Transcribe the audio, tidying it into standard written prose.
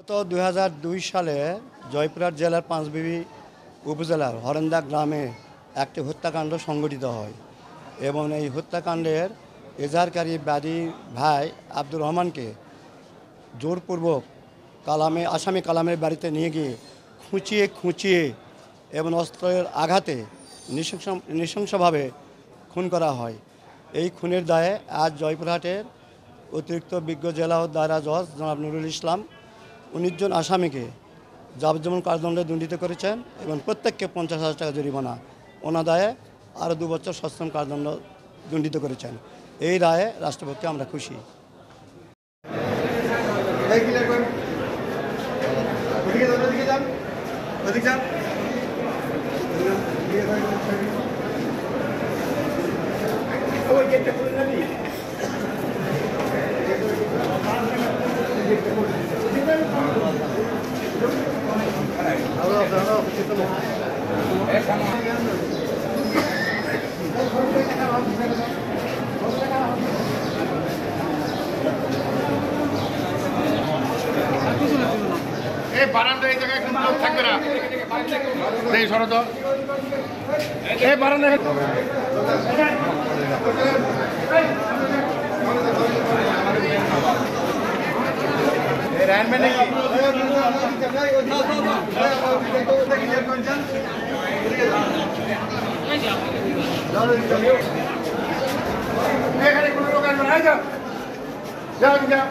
তো 2002 সালে জয়পুরহাট জেলার পাঁচবিবি উপজেলার হরেন্দা গ্রামে একটি হত্যাকাণ্ড সংঘটিত হয় এবং এই হত্যাকাণ্ডের এজাহারকারী বাদী ভাই আব্দুর রহমানকে জোরপূর্বক আসামি কালামের বাড়িতে নিয়ে গিয়ে খুঁচিয়ে এবং অস্ত্রের আঘাতে নৃশংসভাবে খুন করা হয়। এই খুনের দায়ে আজ জয়পুরহাটের অতিরিক্ত বিজ্ঞ জেলা ও দায়রা জজ জনাব নুরুল ইসলাম 19 জন আসামিকে যাবজ্জীবন কারাদণ্ডে দণ্ডিত করেছেন এবং প্রত্যেককে 50,000 টাকা জরিমানা, অনাদায়ে আরও 2 বছর সশ্রম কারাদণ্ড দণ্ডিত করেছেন। এই রায়ে রাষ্ট্রপক্ষে আমরা খুশি। এই বারান্দা এই জায়গায় কোনো লোক থাকবে না। এই সরো এই বারান্দা রানবে নাকি? এখানে কোনো লোক আসবে না। যাও যাও।